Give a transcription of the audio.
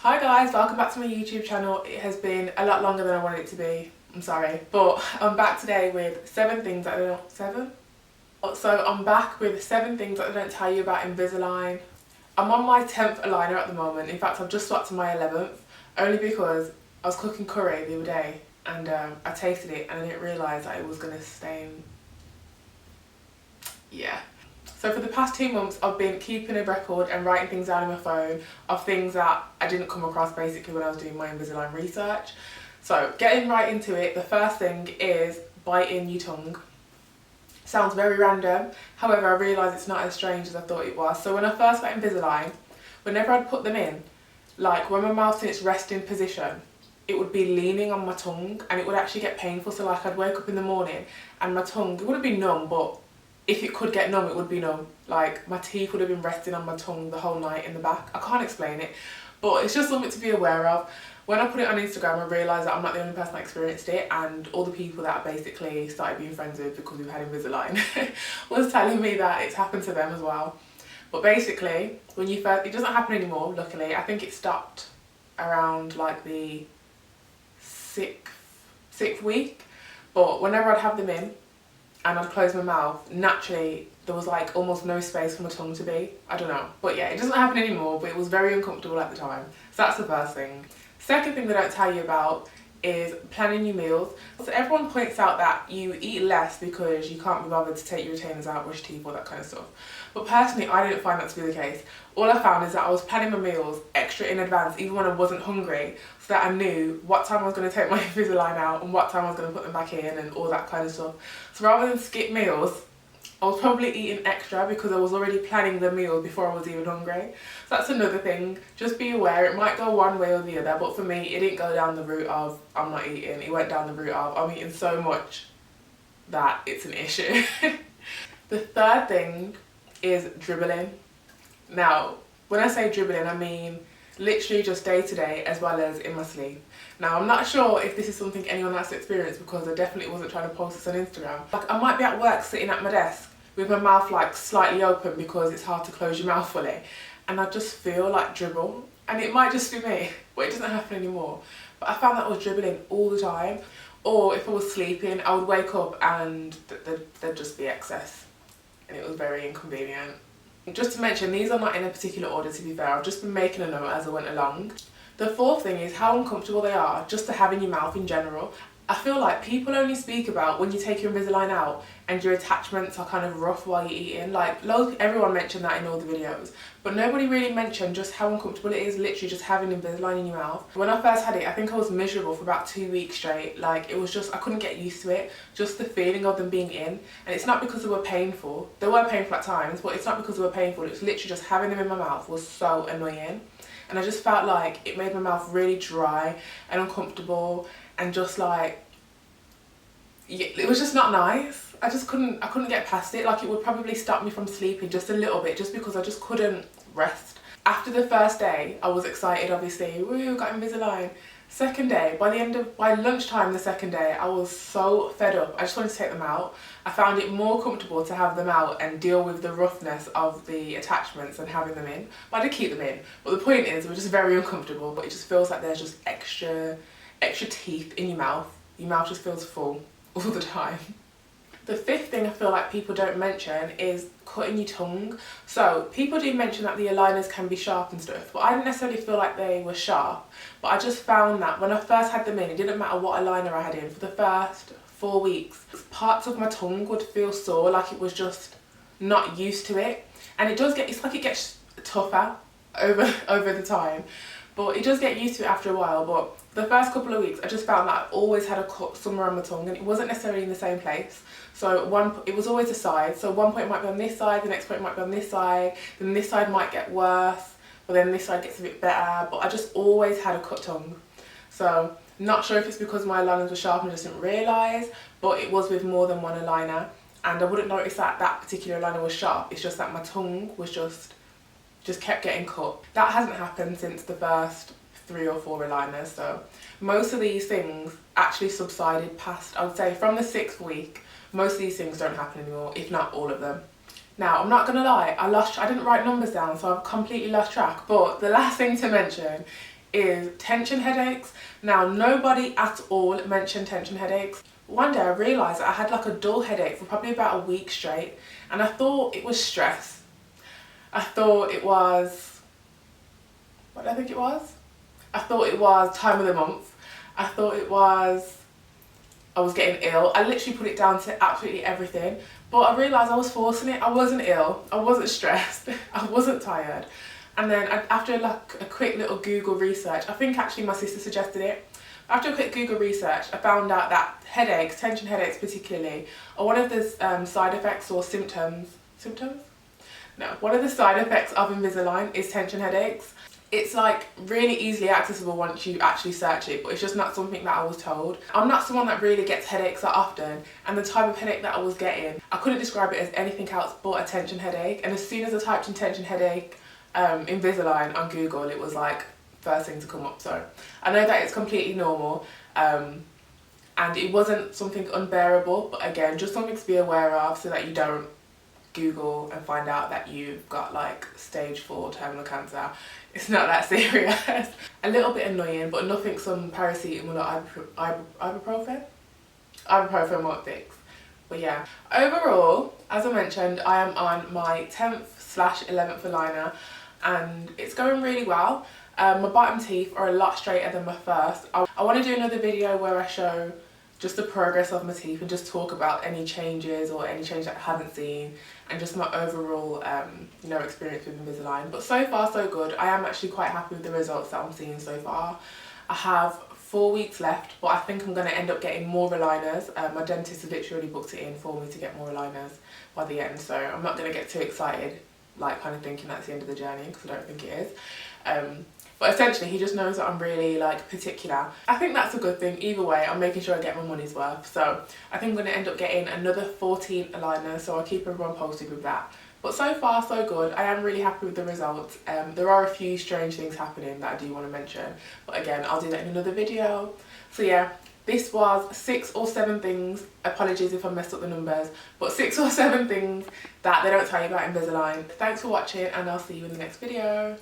Hi guys, welcome back to my YouTube channel. It has been a lot longer than I wanted it to be. I'm sorry, but I'm back today with 7 things that I don't... 7? So I'm back with 7 things that I don't tell you about Invisalign. I'm on my 10th aligner at the moment. In fact, I've just swapped to my 11th, only because I was cooking curry the other day and I tasted it and I didn't realise that it was going to stain. Yeah. So for the past 2 months, I've been keeping a record and writing things down on my phone of things that I didn't come across basically when I was doing my Invisalign research. So getting right into it, the first thing is biting your tongue. Sounds very random, however I realise it's not as strange as I thought it was. So when I first got Invisalign, whenever I'd put them in, like when my mouth's in its resting position, it would be leaning on my tongue and it would actually get painful. So like I'd wake up in the morning and my tongue, it wouldn't be numb, but if it could get numb, it would be numb. Like my teeth would have been resting on my tongue the whole night in the back. I can't explain it, but it's just something to be aware of. When I put it on Instagram, I realised that I'm not the only person that experienced it, and all the people that I basically started being friends with because we've had Invisalign was telling me that it's happened to them as well. But basically, when you first, it doesn't happen anymore, luckily. I think it stopped around like the 6th week, but whenever I'd have them in, and I'd close my mouth, naturally there was like almost no space for my tongue to be. I don't know. But yeah, it doesn't happen anymore, but it was very uncomfortable at the time. So that's the first thing. Second thing that I don't tell you about is planning your meals. So everyone points out that you eat less because you can't be bothered to take your retainers out, brush teeth, all that kind of stuff. But personally, I didn't find that to be the case. All I found is that I was planning my meals extra in advance, even when I wasn't hungry, so that I knew what time I was going to take my Invisalign out and what time I was going to put them back in and all that kind of stuff. So rather than skip meals, I was probably eating extra because I was already planning the meal before I was even hungry. So that's another thing. Just be aware, it might go one way or the other, but for me, it didn't go down the route of I'm not eating. It went down the route of I'm eating so much that it's an issue. The third thing is dribbling. Now, when I say dribbling, I mean literally just day to day as well as in my sleep. Now, I'm not sure if this is something anyone else experienced because I definitely wasn't trying to post this on Instagram. Like, I might be at work sitting at my desk with my mouth like slightly open because it's hard to close your mouth fully, and I just feel like dribble. And it might just be me, but it doesn't happen anymore. But I found that I was dribbling all the time. Or if I was sleeping, I would wake up and there'd just be excess. And it was very inconvenient. Just to mention, these are not in a particular order, to be fair. I've just been making a note as I went along. The fourth thing is how uncomfortable they are just to have in your mouth in general. I feel like people only speak about when you take your Invisalign out and your attachments are kind of rough while you're eating. Like, everyone mentioned that in all the videos, but nobody really mentioned just how uncomfortable it is literally just having Invisalign in your mouth. When I first had it, I think I was miserable for about 2 weeks straight. Like, it was just, I couldn't get used to it. Just the feeling of them being in. And it's not because they were painful. They were painful at times, but it's not because they were painful. It's literally just having them in my mouth was so annoying. And I just felt like it made my mouth really dry and uncomfortable and just like, it was just not nice. I couldn't get past it. Like, it would probably stop me from sleeping just a little bit just because I just couldn't rest. After the first day, I was excited, obviously. Woo, got Invisalign. Second day, by lunchtime the second day, I was so fed up. I just wanted to take them out. I found it more comfortable to have them out and deal with the roughness of the attachments than having them in. But I did keep them in. But the point is, it was just very uncomfortable, but it just feels like there's just extra teeth in your mouth. Your mouth just feels full all the time. The fifth thing I feel like people don't mention is cutting your tongue. So people do mention that the aligners can be sharp and stuff, but I didn't necessarily feel like they were sharp. But I just found that when I first had them in, it didn't matter what aligner I had in for the first 4 weeks. Parts of my tongue would feel sore, like it was just not used to it. And it does get, it's like it gets tougher over the time. But it does get used to it after a while. But the first couple of weeks, I just found that I always had a cut somewhere on my tongue, and it wasn't necessarily in the same place. So it was always a side. So one point it might be on this side, the next point it might be on this side, then this side might get worse, but then this side gets a bit better. But I just always had a cut tongue. So not sure if it's because my aligners were sharp and I just didn't realise, but it was with more than one aligner. And I wouldn't notice that that particular aligner was sharp. It's just that my tongue was just kept getting cut. That hasn't happened since the first 3 or 4 aligners. So most of these things actually subsided past, I would say, from the 6th week. Most of these things don't happen anymore, if not all of them. Now, I'm not gonna lie, I didn't write numbers down, so I've completely lost track. But the last thing to mention is tension headaches. Now, nobody at all mentioned tension headaches. One day I realised that I had like a dull headache for probably about a week straight, and I thought it was stress. I thought it was, what did I think it was? I thought it was time of the month. I thought it was I was getting ill. I literally put it down to absolutely everything, but I realised I was forcing it. I wasn't ill, I wasn't stressed, I wasn't tired. And then after like a quick little Google research, I think actually my sister suggested it. After a quick Google research, I found out that headaches, tension headaches particularly, are one of the side effects or symptoms? No, one of the side effects of Invisalign is tension headaches. It's like really easily accessible once you actually search it, but it's just not something that I was told. I'm not someone that really gets headaches that often, and the type of headache that I was getting, I couldn't describe it as anything else but a tension headache. And as soon as I typed in tension headache, Invisalign on Google, it was like first thing to come up. So I know that it's completely normal, and it wasn't something unbearable, but again, just something to be aware of so that you don't Google and find out that you've got like stage 4 terminal cancer. It's not that serious. A little bit annoying, but nothing some paracetamol or ibuprofen won't fix. But yeah, overall, as I mentioned, I am on my 10th/11th aligner, and it's going really well. My bottom teeth are a lot straighter than my first. I want to do another video where I show just the progress of my teeth and just talk about any changes or any change that I haven't seen, and just my overall experience with Invisalign. But so far so good. I am actually quite happy with the results that I'm seeing so far. I have 4 weeks left, but I think I'm going to end up getting more aligners. My dentist has literally booked it in for me to get more aligners by the end, so I'm not going to get too excited, like kind of thinking that's the end of the journey, because I don't think it is. But essentially, he just knows that I'm really like particular. I think that's a good thing. Either way, I'm making sure I get my money's worth. So I think I'm going to end up getting another 14 aligners, so I'll keep everyone posted with that. But so far so good. I am really happy with the results. There are a few strange things happening that I do want to mention, but again, I'll do that in another video. So yeah, this was 6 or 7 things, apologies if I messed up the numbers, but 6 or 7 things that they don't tell you about Invisalign. Thanks for watching, and I'll see you in the next video.